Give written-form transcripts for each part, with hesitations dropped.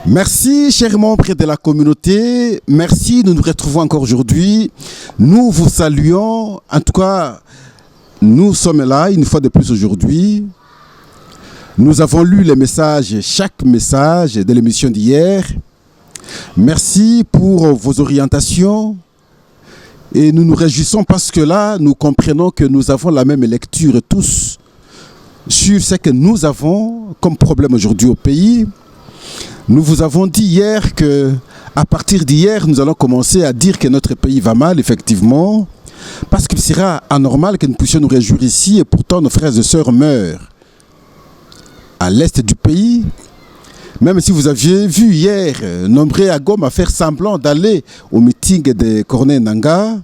Merci, chers membres de la communauté. Merci, nous nous retrouvons encore aujourd'hui. Nous vous saluons. En tout cas, nous sommes là une fois de plus aujourd'hui. Nous avons lu les messages, chaque message de l'émission d'hier. Merci pour vos orientations. Et nous nous réjouissons parce que là, nous comprenons que nous avons la même lecture tous sur ce que nous avons comme problème aujourd'hui au pays. Nous vous avons dit hier que, à partir d'hier, nous allons commencer à dire que notre pays va mal, effectivement, parce qu'il sera anormal que nous puissions nous réjouir ici et pourtant nos frères et sœurs meurent à l'est du pays. Même si vous aviez vu hier nombreux à Goma faire semblant d'aller au meeting de Corneille Nangaa,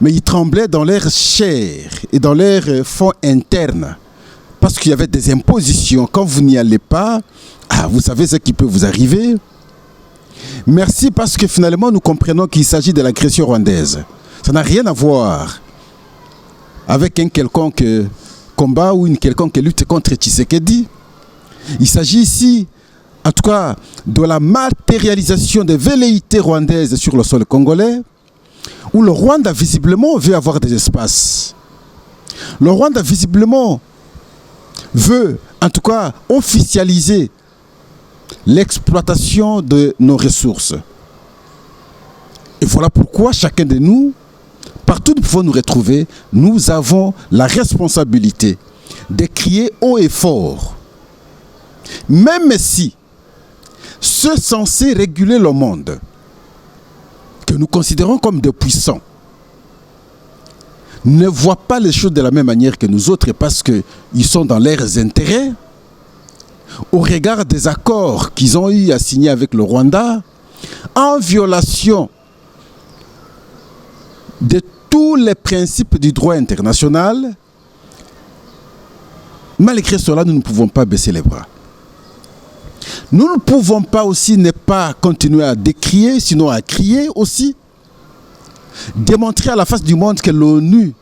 mais ils tremblaient dans leur chair et dans leur fond interne parce qu'il y avait des impositions. Quand vous n'y allez pas, vous savez ce qui peut vous arriver. Merci parce que finalement nous comprenons qu'il s'agit de l'agression rwandaise. Ça n'a rien à voir avec un quelconque combat ou une quelconque lutte contre Tshisekedi. Il s'agit ici, en tout cas, de la matérialisation des velléités rwandaises sur le sol congolais, où le Rwanda visiblement veut avoir des espaces. Le Rwanda visiblement veut, en tout cas, officialiser l'exploitation de nos ressources. Et voilà pourquoi chacun de nous, partout où nous pouvons nous retrouver, nous avons la responsabilité de crier haut et fort. Même si ceux censés réguler le monde, que nous considérons comme des puissants, ne voient pas les choses de la même manière que nous autres parce qu'ils sont dans leurs intérêts, au regard des accords qu'ils ont eu à signer avec le Rwanda, en violation de tous les principes du droit international. Malgré cela, nous ne pouvons pas baisser les bras. Nous ne pouvons pas aussi ne pas continuer à décrier, sinon à crier aussi. Démontrer à la face du monde que l'ONU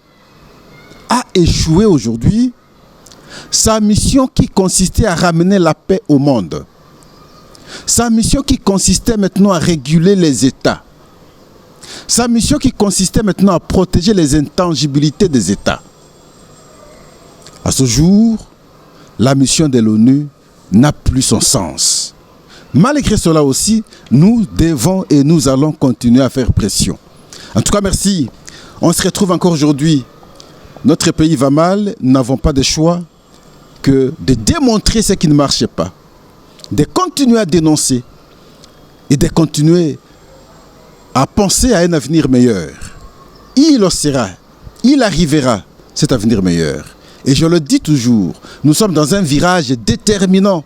a échoué aujourd'hui. Sa mission qui consistait à ramener la paix au monde. Sa mission qui consistait maintenant à réguler les États. Sa mission qui consistait maintenant à protéger les intangibilités des États. À ce jour, la mission de l'ONU n'a plus son sens. Malgré cela aussi, nous devons et nous allons continuer à faire pression. En tout cas, merci. On se retrouve encore aujourd'hui. Notre pays va mal, nous n'avons pas de choix que de démontrer ce qui ne marche pas, de continuer à dénoncer et de continuer à penser à un avenir meilleur. Il le sera, il arrivera cet avenir meilleur. Et je le dis toujours, nous sommes dans un virage déterminant.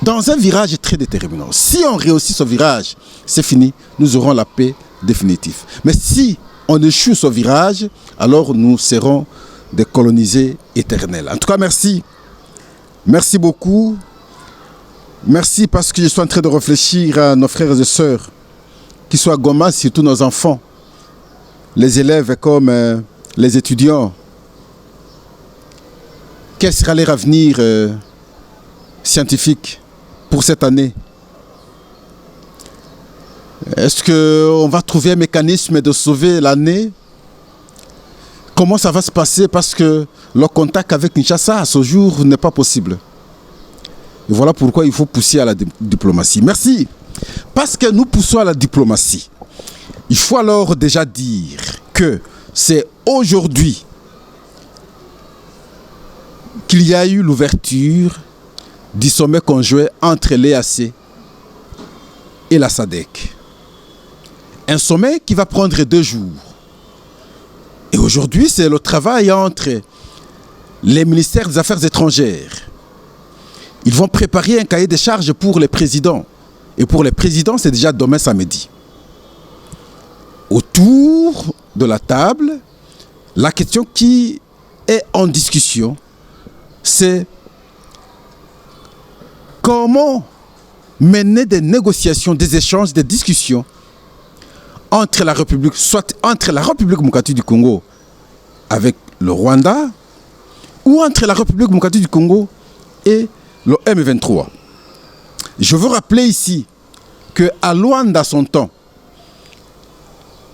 Dans un virage très déterminant. Si on réussit ce virage, c'est fini, nous aurons la paix définitive. Mais si on échoue ce virage, alors nous serons des colonisés éternels. En tout cas, merci. Merci beaucoup. Merci parce que je suis en train de réfléchir à nos frères et sœurs, qu'ils soient à Goma, surtout nos enfants, les élèves comme les étudiants. Quel sera leur avenir scientifique pour cette année? Est-ce qu'on va trouver un mécanisme de sauver l'année? Comment ça va se passer? Parce que le contact avec Kinshasa à ce jour n'est pas possible. Et voilà pourquoi il faut pousser à la diplomatie. Merci. Parce que nous poussons à la diplomatie, il faut alors déjà dire que c'est aujourd'hui qu'il y a eu l'ouverture du sommet conjoint entre l'EAC et la SADC. Un sommet qui va prendre 2 jours. Et aujourd'hui, c'est le travail entre les ministères des Affaires étrangères. Ils vont préparer un cahier de charges pour les présidents. Et pour les présidents, c'est déjà demain samedi. Autour de la table, la question qui est en discussion, c'est comment mener des négociations, des échanges, des discussions entre la République, soit entre la République démocratique du Congo avec le Rwanda, ou entre la République démocratique du Congo et le M23. Je veux rappeler ici qu'à Luanda, son temps,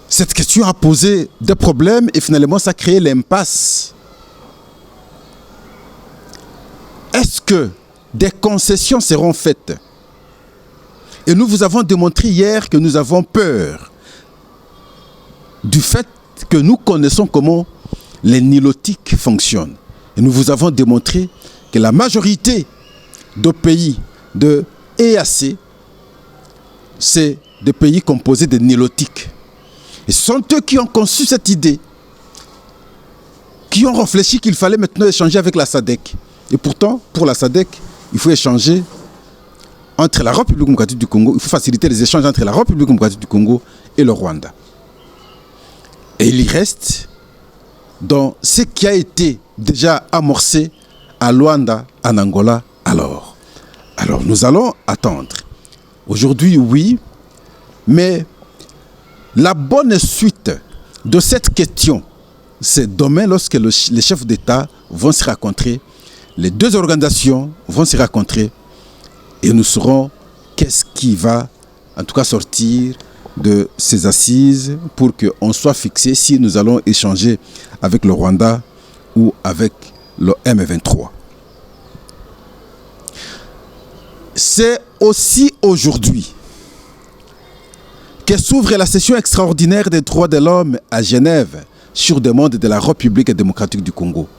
cette question a posé des problèmes et finalement ça a créé l'impasse. Est-ce que des concessions seront faites? Et nous vous avons démontré hier que nous avons peur du fait que nous connaissons comment les nilotiques fonctionnent. Et nous vous avons démontré que la majorité de pays de EAC, c'est des pays composés de nilotiques. Et ce sont eux qui ont conçu cette idée, qui ont réfléchi qu'il fallait maintenant échanger avec la SADC. Et pourtant, pour la SADC, il faut échanger entre la République démocratique du Congo, il faut faciliter les échanges entre la République démocratique du Congo et le Rwanda. Et il y reste dans ce qui a été déjà amorcé à Luanda, en Angola, alors nous allons attendre. Aujourd'hui, oui, mais la bonne suite de cette question, c'est demain lorsque les chefs d'État vont se rencontrer, les deux organisations vont se rencontrer et nous saurons qu'est-ce qui va en tout cas sortir de ces assises pour qu'on soit fixé si nous allons échanger avec le Rwanda ou avec le M23. C'est aussi aujourd'hui que s'ouvre la session extraordinaire des droits de l'homme à Genève sur demande de la République démocratique du Congo.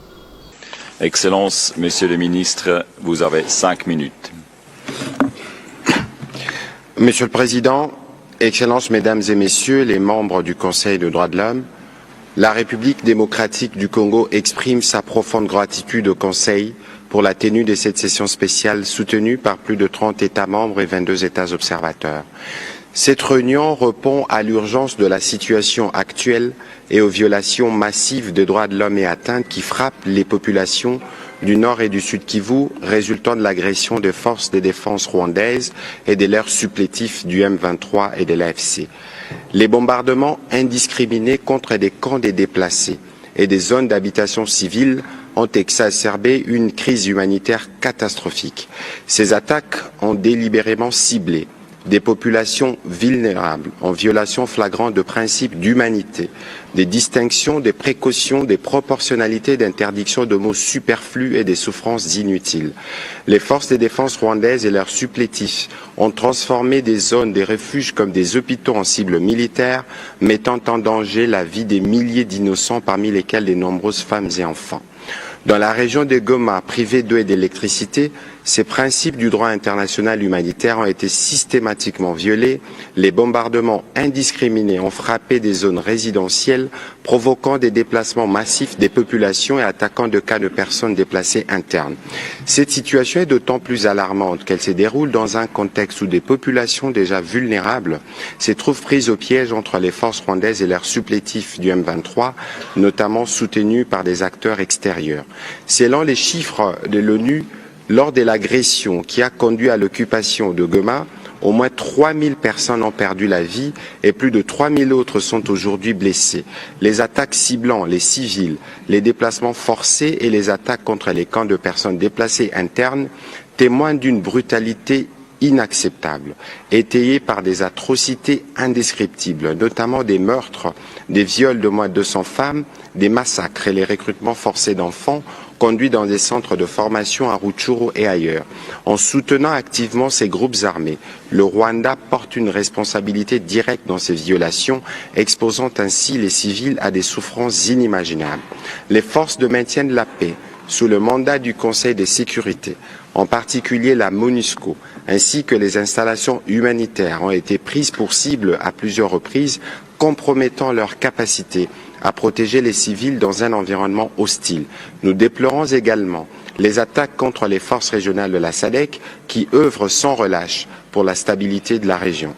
Excellences, Messieurs les ministres, vous avez 5 minutes. Monsieur le Président, Excellences, Mesdames et Messieurs les membres du Conseil des droits de l'homme, la République démocratique du Congo exprime sa profonde gratitude au Conseil pour la tenue de cette session spéciale soutenue par plus de 30 États membres et 22 États observateurs. Cette réunion répond à l'urgence de la situation actuelle et aux violations massives des droits de l'homme et atteintes qui frappent les populations du Nord et du Sud Kivu, résultant de l'agression des forces de défense rwandaises et de leurs supplétifs du M23 et de l'AFC. Les bombardements indiscriminés contre des camps des déplacés et des zones d'habitation civile ont exacerbé une crise humanitaire catastrophique. Ces attaques ont délibérément ciblé des populations vulnérables en violation flagrante de principes d'humanité, des distinctions, des précautions, des proportionnalités, d'interdictions de mots superflus et des souffrances inutiles. Les forces de défense rwandaises et leurs supplétifs ont transformé des zones, des refuges comme des hôpitaux en cibles militaires, mettant en danger la vie des milliers d'innocents, parmi lesquels de nombreuses femmes et enfants. Dans la région de Goma, privée d'eau et d'électricité, ces principes du droit international humanitaire ont été systématiquement violés. Les bombardements indiscriminés ont frappé des zones résidentielles, provoquant des déplacements massifs des populations et attaquant de cas de personnes déplacées internes. Cette situation est d'autant plus alarmante qu'elle se déroule dans un contexte où des populations déjà vulnérables se trouvent prises au piège entre les forces rwandaises et leurs supplétifs du M23, notamment soutenus par des acteurs extérieurs. Selon les chiffres de l'ONU, lors de l'agression qui a conduit à l'occupation de Goma, au moins 3000 personnes ont perdu la vie et plus de 3000 autres sont aujourd'hui blessées. Les attaques ciblant les civils, les déplacements forcés et les attaques contre les camps de personnes déplacées internes témoignent d'une brutalité inacceptable, étayée par des atrocités indescriptibles, notamment des meurtres, des viols de moins de 200 femmes, des massacres et les recrutements forcés d'enfants conduits dans des centres de formation à Rutshuru et ailleurs. En soutenant activement ces groupes armés, le Rwanda porte une responsabilité directe dans ces violations, exposant ainsi les civils à des souffrances inimaginables. Les forces de maintien de la paix, sous le mandat du Conseil de sécurité, en particulier la MONUSCO, ainsi que les installations humanitaires ont été prises pour cible à plusieurs reprises, compromettant leur capacité à protéger les civils dans un environnement hostile. Nous déplorons également les attaques contre les forces régionales de la SADC qui œuvrent sans relâche pour la stabilité de la région.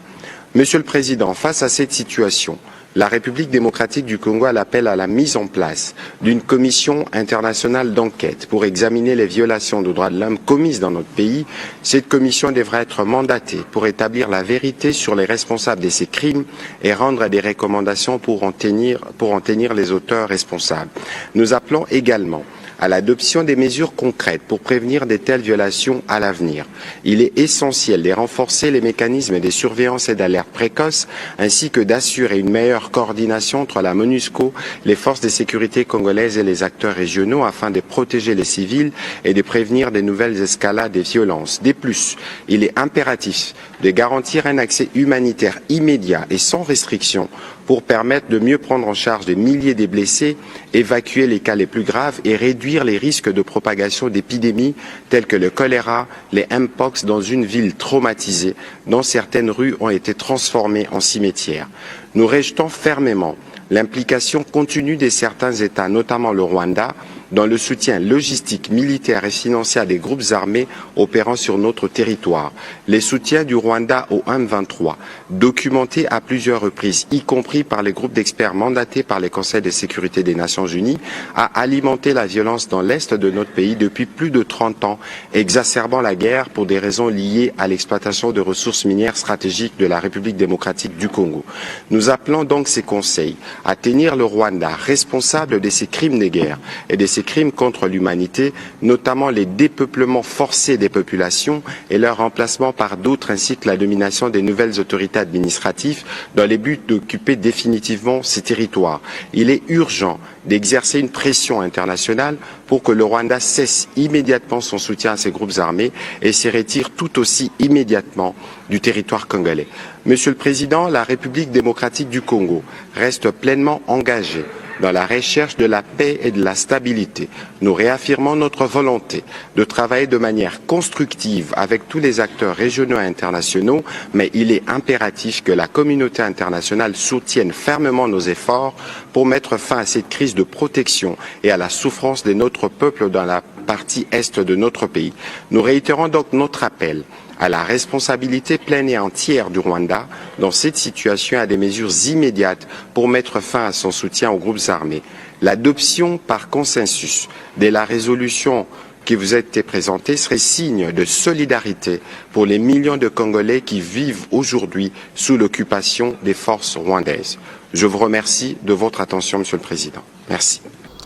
Monsieur le Président, face à cette situation, la République démocratique du Congo appelle à la mise en place d'une commission internationale d'enquête pour examiner les violations des droits de l'homme commises dans notre pays. Cette commission devra être mandatée pour établir la vérité sur les responsables de ces crimes et rendre des recommandations pour en tenir les auteurs responsables. Nous appelons également à l'adoption des mesures concrètes pour prévenir de telles violations à l'avenir. Il est essentiel de renforcer les mécanismes de surveillance et d'alerte précoce, ainsi que d'assurer une meilleure coordination entre la MONUSCO, les forces de sécurité congolaises et les acteurs régionaux afin de protéger les civils et de prévenir de nouvelles escalades de violences. De plus, il est impératif de garantir un accès humanitaire immédiat et sans restriction pour permettre de mieux prendre en charge des milliers de blessés, évacuer les cas les plus graves et réduire les risques de propagation d'épidémies telles que le choléra, les mpox dans une ville traumatisée dont certaines rues ont été transformées en cimetières. Nous rejetons fermement l'implication continue de certains États, notamment le Rwanda, dans le soutien logistique, militaire et financier à des groupes armés opérant sur notre territoire. Les soutiens du Rwanda au M23, documentés à plusieurs reprises, y compris par les groupes d'experts mandatés par les Conseils de sécurité des Nations Unies, a alimenté la violence dans l'Est de notre pays depuis plus de 30 ans, exacerbant la guerre pour des raisons liées à l'exploitation de ressources minières stratégiques de la République démocratique du Congo. Nous appelons donc ces conseils à tenir le Rwanda responsable de ces crimes de guerre et de ces crimes contre l'humanité, notamment les dépeuplements forcés des populations et leur remplacement par d'autres, ainsi que la domination des nouvelles autorités administratives dans le but d'occuper définitivement ces territoires. Il est urgent d'exercer une pression internationale pour que le Rwanda cesse immédiatement son soutien à ces groupes armés et se retire tout aussi immédiatement du territoire congolais. Monsieur le Président, la République démocratique du Congo reste pleinement engagée dans la recherche de la paix et de la stabilité. Nous réaffirmons notre volonté de travailler de manière constructive avec tous les acteurs régionaux et internationaux, mais il est impératif que la communauté internationale soutienne fermement nos efforts pour mettre fin à cette crise de protection et à la souffrance de notre peuple dans la partie est de notre pays. Nous réitérons donc notre appel à la responsabilité pleine et entière du Rwanda dans cette situation et à des mesures immédiates pour mettre fin à son soutien aux groupes armés. L'adoption par consensus de la résolution qui vous a été présentée serait signe de solidarité pour les millions de Congolais qui vivent aujourd'hui sous l'occupation des forces rwandaises. Je vous remercie de votre attention, Monsieur le Président. Merci.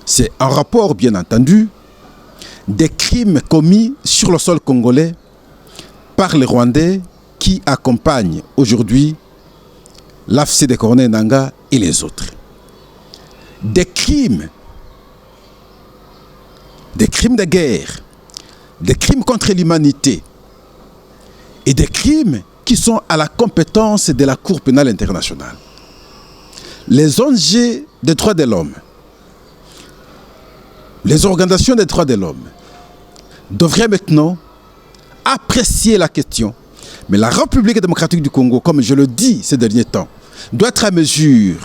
C'est un rapport, bien entendu, des crimes commis sur le sol congolais par les Rwandais qui accompagnent aujourd'hui l'AFC de Corneille Nangaa et les autres. Des crimes de guerre, des crimes contre l'humanité et des crimes qui sont à la compétence de la Cour pénale internationale. Les ONG des droits de l'homme, les organisations des droits de l'homme devraient maintenant apprécier la question. Mais la République démocratique du Congo, comme je le dis ces derniers temps, doit être à mesure,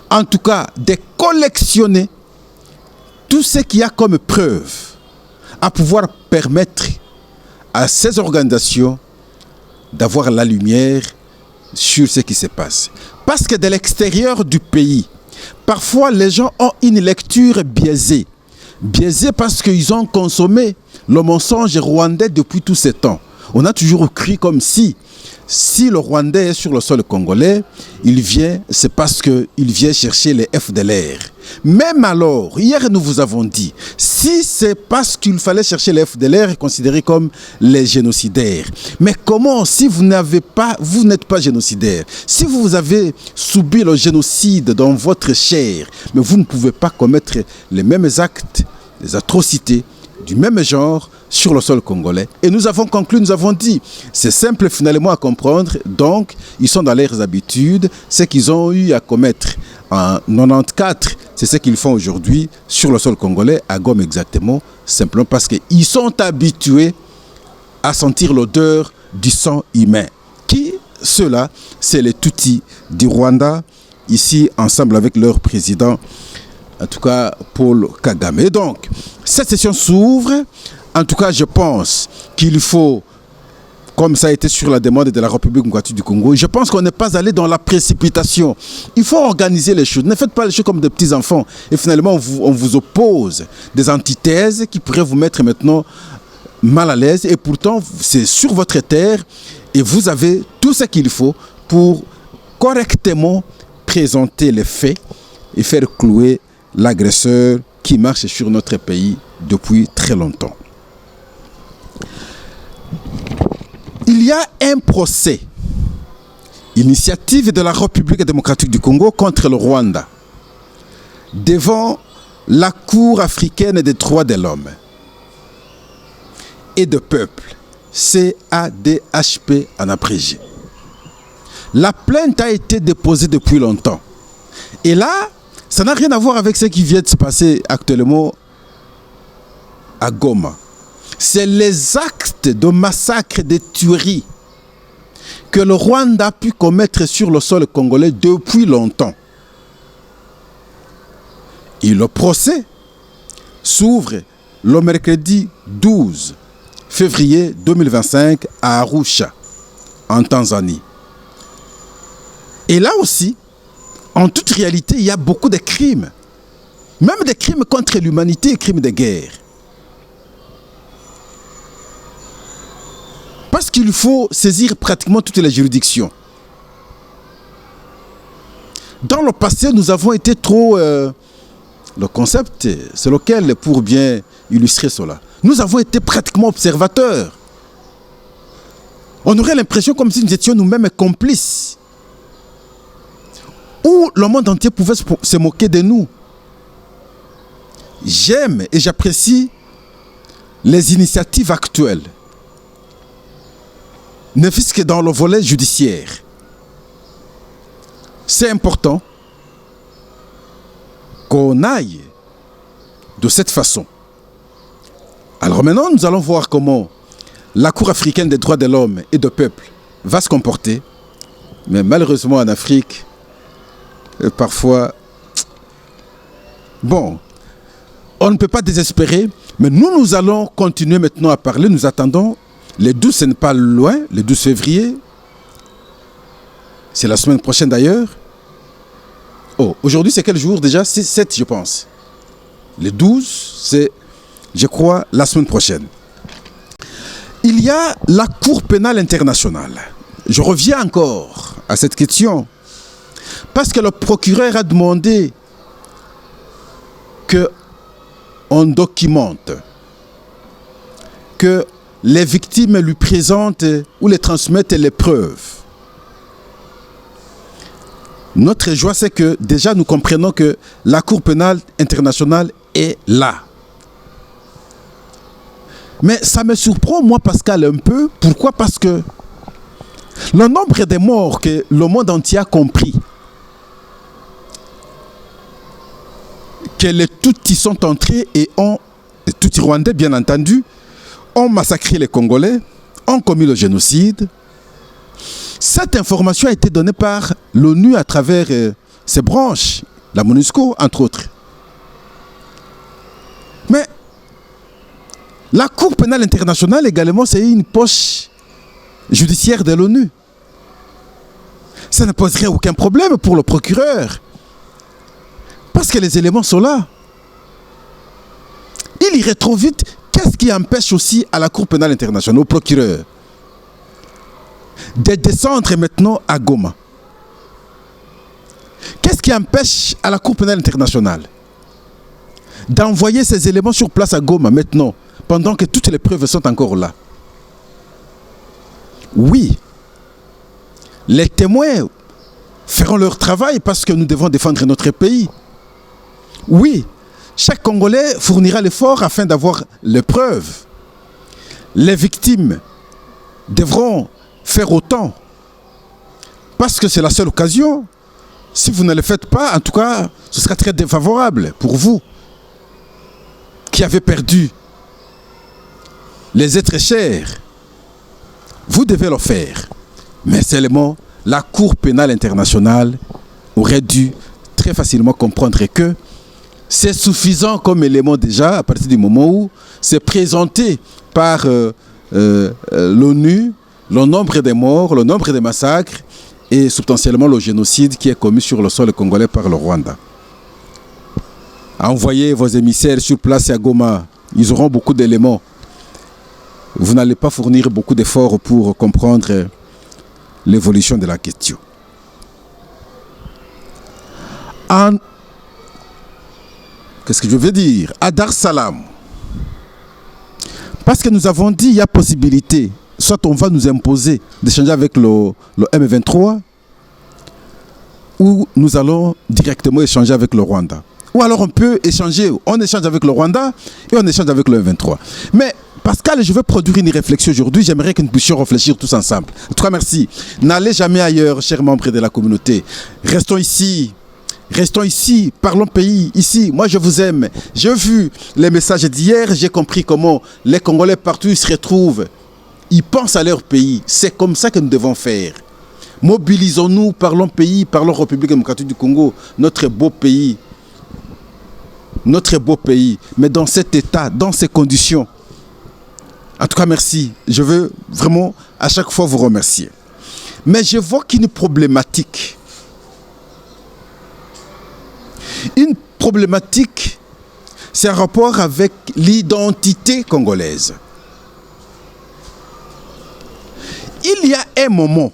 en tout cas, de collectionner tout ce qu'il y a comme preuve à pouvoir permettre à ces organisations d'avoir la lumière sur ce qui se passe. Parce que de l'extérieur du pays, parfois les gens ont une lecture biaisée. Biaisée parce qu'ils ont consommé le mensonge rwandais depuis tous ces temps. On a toujours cru comme si le Rwandais est sur le sol congolais, c'est parce qu'il vient chercher les FDLR. Même alors, hier nous vous avons dit, si c'est parce qu'il fallait chercher les FDLR considérés comme les génocidaires, mais comment, si vous n'êtes pas génocidaire, si vous avez subi le génocide dans votre chair, mais vous ne pouvez pas commettre les mêmes actes, les atrocités du même genre sur le sol congolais. Et nous avons conclu, nous avons dit, c'est simple finalement à comprendre, donc ils sont dans leurs habitudes, ce qu'ils ont eu à commettre en 94, c'est ce qu'ils font aujourd'hui sur le sol congolais, à Goma exactement, simplement parce qu'ils sont habitués à sentir l'odeur du sang humain. Qui, ceux-là, c'est les Tutsis du Rwanda, ici ensemble avec leur président, en tout cas Paul Kagame. Et donc, cette session s'ouvre. En tout cas, je pense qu'il faut, comme ça a été sur la demande de la République démocratique du Congo, je pense qu'on n'est pas allé dans la précipitation. Il faut organiser les choses. Ne faites pas les choses comme des petits enfants. Et finalement, on vous oppose des antithèses qui pourraient vous mettre maintenant mal à l'aise. Et pourtant, c'est sur votre terre et vous avez tout ce qu'il faut pour correctement présenter les faits et faire clouer l'agresseur qui marche sur notre pays depuis très longtemps. Il y a un procès, initiative de la République démocratique du Congo contre le Rwanda, devant la Cour africaine des droits de l'homme et de peuple, CADHP en abrégé. La plainte a été déposée depuis longtemps. Et là, ça n'a rien à voir avec ce qui vient de se passer actuellement à Goma. C'est les actes de massacre et de tueries que le Rwanda a pu commettre sur le sol congolais depuis longtemps. Et le procès s'ouvre le mercredi 12 février 2025 à Arusha, en Tanzanie. Et là aussi, en toute réalité, il y a beaucoup de crimes, même des crimes contre l'humanité et crimes de guerre. Parce qu'il faut saisir pratiquement toutes les juridictions. Dans le passé, nous avons été trop... le concept, c'est lequel, pour bien illustrer cela, nous avons été pratiquement observateurs. On aurait l'impression comme si nous étions nous-mêmes complices. Où le monde entier pouvait se moquer de nous. J'aime et j'apprécie les initiatives actuelles, ne fût-ce que dans le volet judiciaire. C'est important qu'on aille de cette façon. Alors maintenant, nous allons voir comment la Cour africaine des droits de l'homme et de peuple va se comporter. Mais malheureusement en Afrique, parfois, bon, on ne peut pas désespérer, mais nous allons continuer maintenant à parler. Nous attendons le 12, ce n'est pas loin, le 12 février. C'est la semaine prochaine d'ailleurs. Oh, aujourd'hui c'est quel jour déjà? C'est 7 je pense. Le 12, c'est, je crois, la semaine prochaine. Il y a la Cour pénale internationale. Je reviens encore à cette question. Parce que le procureur a demandé qu'on documente, que les victimes lui présentent ou les transmettent les preuves. Notre joie, c'est que déjà nous comprenons que la Cour pénale internationale est là. Mais ça me surprend, moi, Pascal, un peu. Pourquoi? Parce que le nombre de morts que le monde entier a compris, que les Tutsis sont entrés et les Tutsis rwandais, bien entendu, ont massacré les Congolais, ont commis le génocide. Cette information a été donnée par l'ONU à travers ses branches, la MONUSCO, entre autres. Mais la Cour pénale internationale également, c'est une poche judiciaire de l'ONU. Ça ne poserait aucun problème pour le procureur. Parce que les éléments sont là. Il irait trop vite. Qu'est-ce qui empêche aussi à la Cour pénale internationale, au procureur, de descendre maintenant à Goma? Qu'est-ce qui empêche à la Cour pénale internationale d'envoyer ces éléments sur place à Goma maintenant, pendant que toutes les preuves sont encore là? Oui, les témoins feront leur travail parce que nous devons défendre notre pays. Oui, chaque Congolais fournira l'effort afin d'avoir les preuves. Les victimes devront faire autant parce que c'est la seule occasion. Si vous ne le faites pas, en tout cas, ce sera très défavorable pour vous qui avez perdu les êtres chers. Vous devez le faire. Mais seulement la Cour pénale internationale aurait dû très facilement comprendre que c'est suffisant comme élément déjà à partir du moment où c'est présenté par l'ONU, le nombre des morts, le nombre des massacres et substantiellement le génocide qui est commis sur le sol congolais par le Rwanda. Envoyez vos émissaires sur place à Goma, ils auront beaucoup d'éléments. Vous n'allez pas fournir beaucoup d'efforts pour comprendre l'évolution de la question. qu'est-ce que je veux dire? À Dar Salam. Parce que nous avons dit, il y a possibilité, soit on va nous imposer d'échanger avec le M23, ou nous allons directement échanger avec le Rwanda. Ou alors on peut échanger, on échange avec le Rwanda et on échange avec le M23. Mais Pascal, je veux produire une réflexion aujourd'hui, j'aimerais que nous puissions réfléchir tous ensemble. En tout cas, merci. N'allez jamais ailleurs, chers membres de la communauté. Restons ici. Restons ici, parlons pays, ici. Moi, je vous aime. J'ai vu les messages d'hier, j'ai compris comment les Congolais partout ils se retrouvent. Ils pensent à leur pays. C'est comme ça que nous devons faire. Mobilisons-nous, parlons pays, parlons République démocratique du Congo, notre beau pays. Notre beau pays. Mais dans cet état, dans ces conditions. En tout cas, merci. Je veux vraiment à chaque fois vous remercier. Mais j'évoque une problématique. Une problématique, c'est un rapport avec l'identité congolaise. Il y a un moment,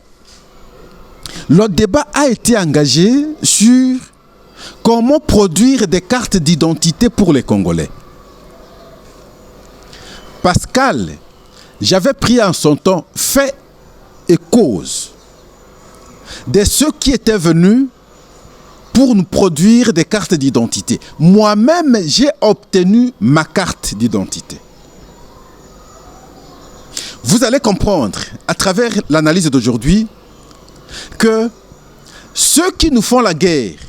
le débat a été engagé sur comment produire des cartes d'identité pour les Congolais. Pascal, j'avais pris en son temps fait et cause de ceux qui étaient venus pour nous produire des cartes d'identité. Moi-même, j'ai obtenu ma carte d'identité. Vous allez comprendre, à travers l'analyse d'aujourd'hui, que ceux qui nous font la guerre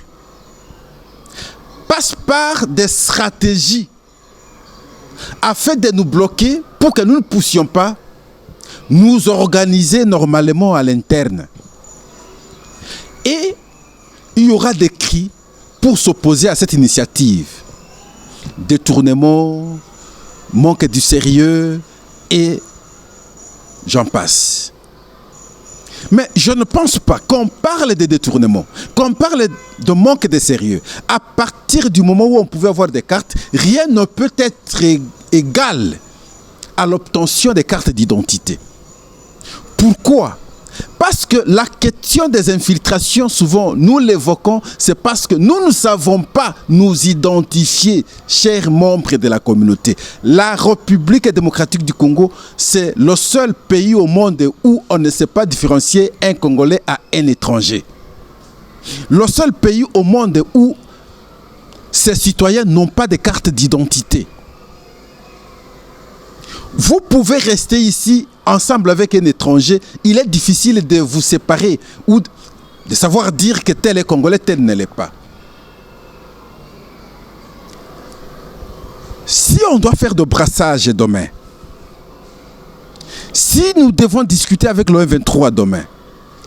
passent par des stratégies afin de nous bloquer pour que nous ne puissions pas nous organiser normalement à l'interne. Et il y aura des cris pour s'opposer à cette initiative. Détournement, manque du sérieux et j'en passe. Mais je ne pense pas qu'on parle de détournement, qu'on parle de manque de sérieux. À partir du moment où on pouvait avoir des cartes, rien ne peut être égal à l'obtention des cartes d'identité. Pourquoi ? Parce que la question des infiltrations, souvent, nous l'évoquons, c'est parce que nous ne savons pas nous identifier, chers membres de la communauté. La République démocratique du Congo, c'est le seul pays au monde où on ne sait pas différencier un Congolais à un étranger. Le seul pays au monde où ces citoyens n'ont pas de carte d'identité. Vous pouvez rester ici ensemble avec un étranger, il est difficile de vous séparer ou de savoir dire que tel est Congolais, tel ne l'est pas. Si on doit faire de brassage demain, si nous devons discuter avec le M23 demain,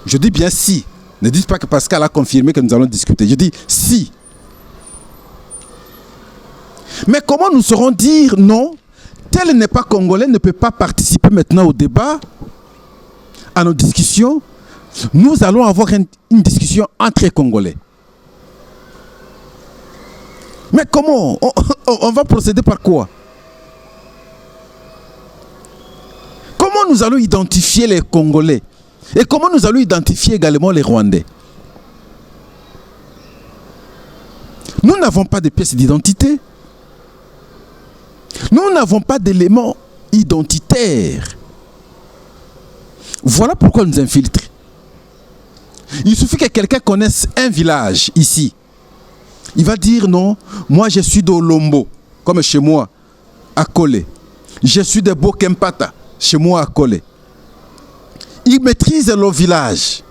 je dis bien si, ne dites pas que Pascal a confirmé que nous allons discuter, je dis si. Mais comment nous saurons dire non? Tel n'est pas Congolais, ne peut pas participer maintenant au débat, à nos discussions. Nous allons avoir une discussion entre Congolais. Mais comment? On va procéder par quoi? Comment nous allons identifier les Congolais? Et comment nous allons identifier également les Rwandais? Nous n'avons pas de pièces d'identité. Nous n'avons pas d'éléments identitaires. Voilà pourquoi nous infiltrons. Il suffit que quelqu'un connaisse un village ici. Il va dire non, moi je suis d'Olombo, comme chez moi, à Kolé. Je suis de Bokempata, chez moi à Kolé. Il maîtrise le village.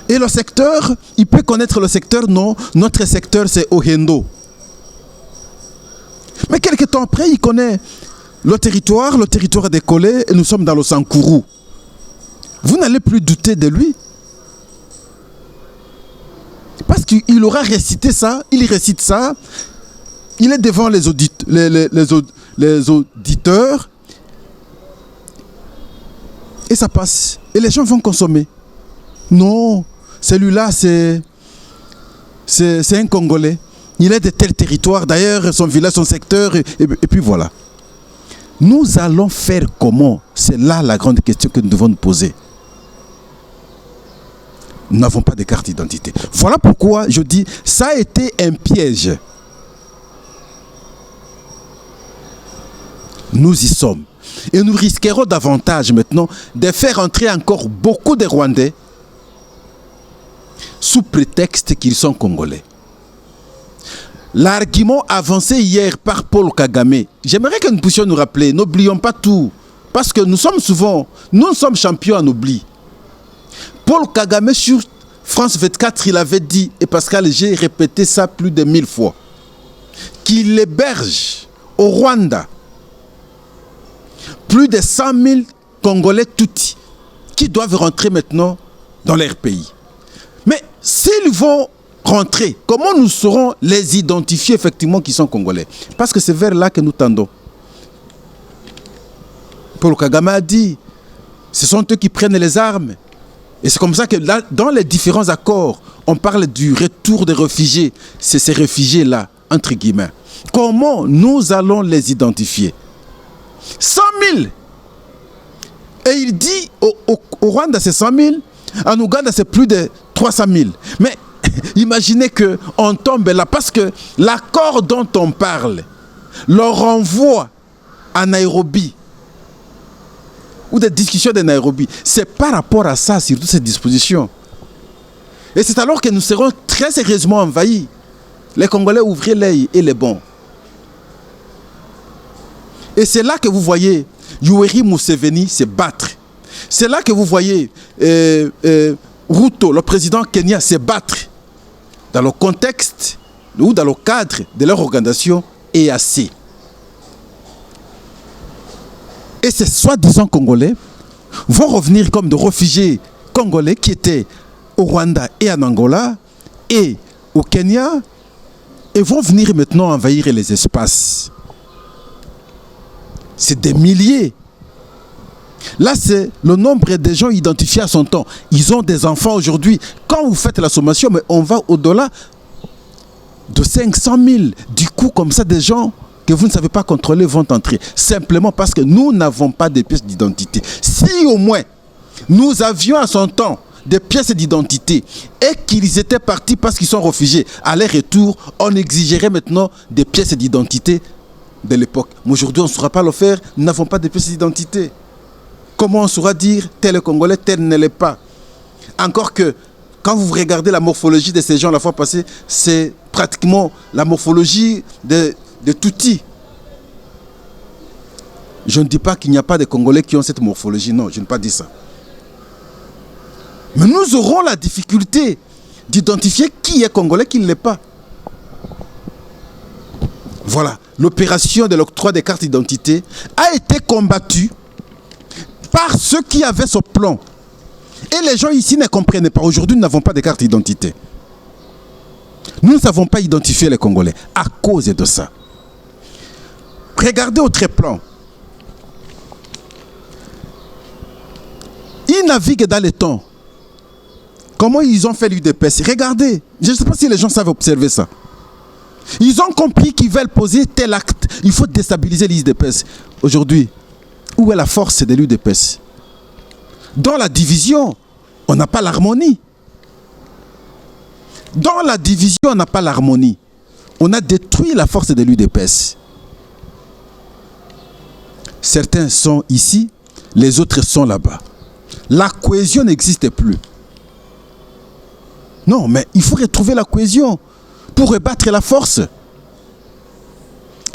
Et le secteur, il peut connaître le secteur, non, notre secteur c'est Ohendo. Mais quelque temps après, il connaît le territoire des Kolé, et nous sommes dans le Sankourou. Vous n'allez plus douter de lui. Parce qu'il aura récité ça, il récite ça, il est devant les auditeurs, et ça passe. Et les gens vont consommer. Non, celui-là, c'est un Congolais. Il est de tel territoire, d'ailleurs, son village, son secteur, et puis voilà. Nous allons faire comment? C'est là la grande question que nous devons nous poser. nous n'avons pas de carte d'identité. Voilà pourquoi je dis, ça a été un piège. Nous y sommes. Et nous risquerons davantage maintenant de faire entrer encore beaucoup de Rwandais sous prétexte qu'ils sont Congolais. L'argument avancé hier par Paul Kagame, j'aimerais que nous puissions nous rappeler, n'oublions pas tout, parce que nous sommes champions en oubli. Paul Kagame sur France 24, il avait dit, et Pascal, j'ai répété ça plus de 1000 fois, qu'il héberge au Rwanda plus de 100 000 Congolais Tutsi qui doivent rentrer maintenant dans leur pays. Mais s'ils vont rentrer, comment nous saurons les identifier effectivement qui sont Congolais? Parce que c'est vers là que nous tendons. Paul Kagame a dit, ce sont eux qui prennent les armes. Et c'est comme ça que là, dans les différents accords, on parle du retour des réfugiés. C'est ces réfugiés-là, entre guillemets. Comment nous allons les identifier? 100 000. Et il dit, au Rwanda, c'est 100 000. En Ouganda, c'est plus de 300 000. Mais imaginez qu'on tombe là, parce que l'accord dont on parle leur renvoie à Nairobi, ou des discussions de Nairobi, c'est par rapport à ça, sur toutes ces dispositions. Et c'est alors que nous serons très sérieusement envahis. Les Congolais, ouvrez l'œil et les bons. Et c'est là que vous voyez Yoweri Museveni se battre. C'est là que vous voyez Ruto, le président Kenya, se battre dans le contexte ou dans le cadre de leur organisation EAC. Et ces soi-disant Congolais vont revenir comme des réfugiés congolais qui étaient au Rwanda et en Angola et au Kenya et vont venir maintenant envahir les espaces. C'est des milliers. Là, c'est le nombre de gens identifiés à son temps. Ils ont des enfants aujourd'hui. Quand vous faites la sommation, mais on va au-delà de 500 000. Du coup, comme ça, des gens que vous ne savez pas contrôler vont entrer. Simplement parce que nous n'avons pas de pièces d'identité. Si au moins nous avions à son temps des pièces d'identité et qu'ils étaient partis parce qu'ils sont réfugiés, à leur retour, on exigerait maintenant des pièces d'identité de l'époque. Mais aujourd'hui, on ne saura pas le faire. Nous n'avons pas de pièces d'identité. Comment on saura dire tel est Congolais, tel ne l'est pas? Encore que, quand vous regardez la morphologie de ces gens la fois passée, c'est pratiquement la morphologie de Tutsi. Je ne dis pas qu'il n'y a pas de Congolais qui ont cette morphologie. Non, je ne pas dit ça. Mais nous aurons la difficulté d'identifier qui est Congolais, qui ne l'est pas. Voilà. L'opération de l'octroi des cartes d'identité a été combattue par ceux qui avaient ce plan. Et les gens ici ne comprenaient pas. Aujourd'hui, nous n'avons pas de carte d'identité. Nous ne savons pas identifier les Congolais à cause de ça. Regardez autre plan. Ils naviguent dans les temps. Comment ils ont fait l'UDPS? Regardez. Je ne sais pas si les gens savent observer ça. Ils ont compris qu'ils veulent poser tel acte. Il faut déstabiliser l'UDPS. Aujourd'hui, où est la force de l'UDPS? Dans la division, on n'a pas l'harmonie. Dans la division, on n'a pas l'harmonie. On a détruit la force de l'UDPS. Certains sont ici, les autres sont là-bas. La cohésion n'existe plus. Non, mais il faut retrouver la cohésion pour rebattre la force.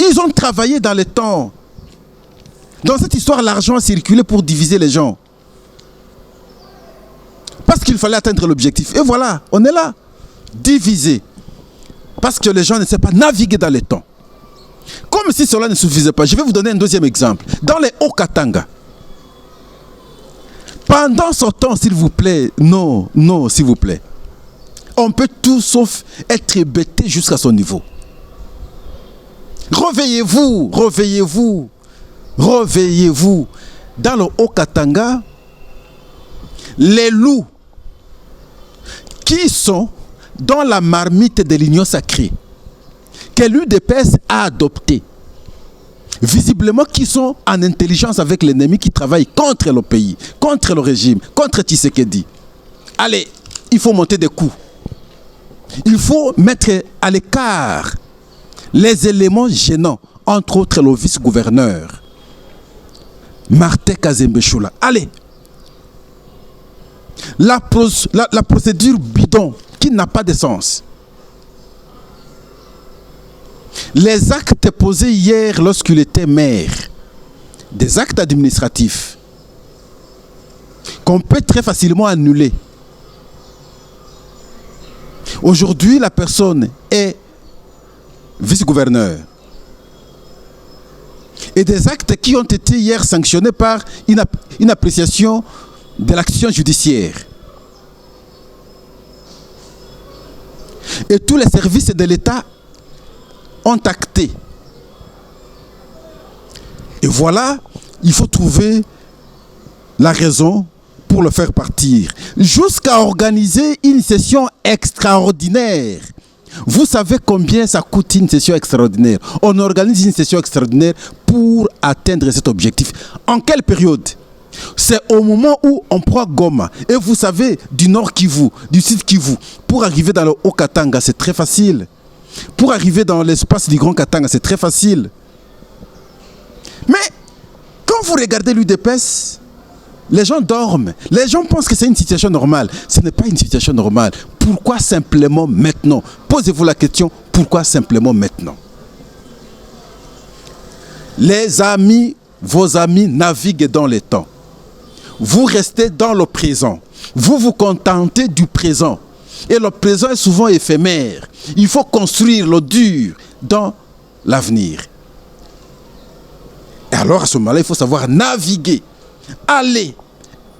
Ils ont travaillé dans le temps. Dans cette histoire, l'argent a circulé pour diviser les gens. Parce qu'il fallait atteindre l'objectif. Et voilà, on est là, divisé. Parce que les gens ne savent pas naviguer dans le temps. Comme si cela ne suffisait pas, je vais vous donner un deuxième exemple. Dans les Haut-Katanga, pendant ce temps, s'il vous plaît, non, s'il vous plaît, on peut tout sauf être bêté jusqu'à son niveau. Réveillez-vous, réveillez-vous, réveillez-vous. Dans le Haut-Katanga, les loups qui sont dans la marmite de l'union sacrée, que l'UDPS a adopté, visiblement qui sont en intelligence avec l'ennemi, qui travaille contre le pays, contre le régime, contre Tshisekedi. Allez, il faut monter des coups. Il faut mettre à l'écart les éléments gênants, entre autres le vice-gouverneur, Martin Kazembe Choula. Allez, la procédure bidon qui n'a pas de sens. Les actes posés hier lorsqu'il était maire, des actes administratifs qu'on peut très facilement annuler. Aujourd'hui, la personne est vice-gouverneur. Et des actes qui ont été hier sanctionnés par une appréciation de l'action judiciaire. Et tous les services de l'État ont acté. Et voilà, il faut trouver la raison pour le faire partir. Jusqu'à organiser une session extraordinaire. Vous savez combien ça coûte une session extraordinaire? On organise une session extraordinaire pour atteindre cet objectif. En quelle période? C'est au moment où on prend Goma. Et vous savez, du nord Kivu, du sud Kivu, pour arriver dans le Haut-Katanga, c'est très facile. Pour arriver dans l'espace du Grand Katanga, c'est très facile. Mais quand vous regardez l'UDPS, les gens dorment. Les gens pensent que c'est une situation normale. Ce n'est pas une situation normale. Pourquoi simplement maintenant? Posez-vous la question, pourquoi simplement maintenant? Les amis, vos amis naviguent dans les temps. Vous restez dans le présent. Vous vous contentez du présent. Et le présent est souvent éphémère. Il faut construire le dur dans l'avenir. Et alors à ce moment-là, il faut savoir naviguer. Aller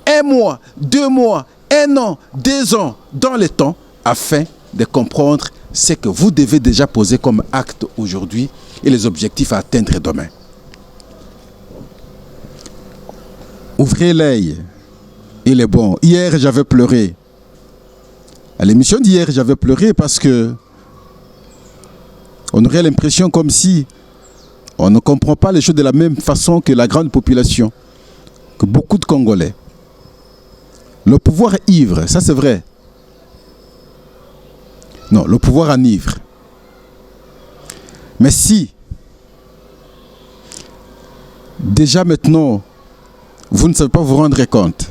1 mois, 2 mois, 1 an, 2 ans dans le temps afin de comprendre ce que vous devez déjà poser comme acte aujourd'hui et les objectifs à atteindre demain. Ouvrez l'œil, il est bon. Hier, j'avais pleuré. À l'émission d'hier, j'avais pleuré parce que on aurait l'impression comme si on ne comprend pas les choses de la même façon que la grande population, que beaucoup de Congolais. Le pouvoir ivre, ça c'est vrai. Non, le pouvoir enivre. Mais si, déjà maintenant, vous ne savez pas vous rendre compte,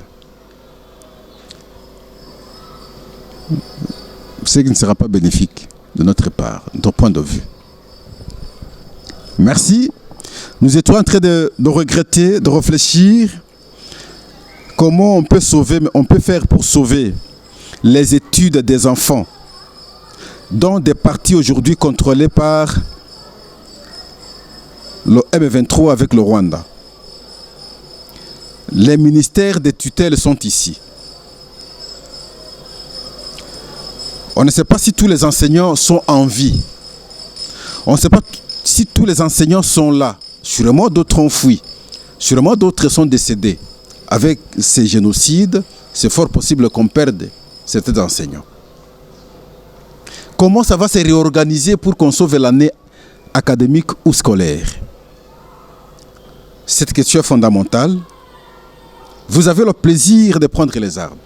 c'est qu'il ne sera pas bénéfique de notre part, de notre point de vue. Merci. Nous étions en train de regretter, de réfléchir comment on peut faire pour sauver les études des enfants dans des parties aujourd'hui contrôlées par le M23 avec le Rwanda. Les ministères des tutelles sont ici. On ne sait pas si tous les enseignants sont en vie. On ne sait pas si tous les enseignants sont là. Sûrement d'autres ont fui. Sûrement d'autres sont décédés. Avec ces génocides, c'est fort possible qu'on perde certains enseignants. Comment ça va se réorganiser pour qu'on sauve l'année académique ou scolaire? Cette question est fondamentale. Vous avez le plaisir de prendre les armes.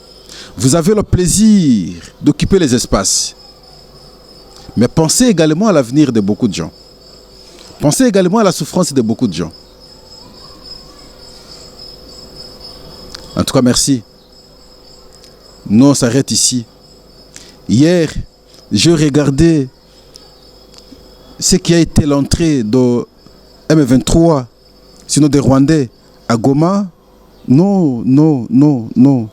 Vous avez le plaisir d'occuper les espaces. Mais pensez également à l'avenir de beaucoup de gens. Pensez également à la souffrance de beaucoup de gens. En tout cas, merci. Nous, on s'arrête ici. Hier, je regardais ce qui a été l'entrée de M23, sinon des Rwandais, à Goma. Non, non, non, non.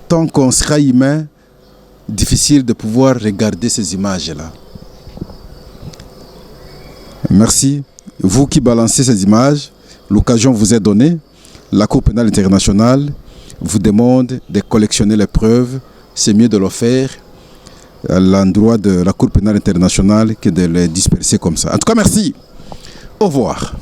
Tant qu'on sera humain, difficile de pouvoir regarder ces images-là. Merci. Vous qui balancez ces images, l'occasion vous est donnée. La Cour pénale internationale vous demande de collectionner les preuves. C'est mieux de le faire à l'endroit de la Cour pénale internationale que de les disperser comme ça. En tout cas, merci. Au revoir.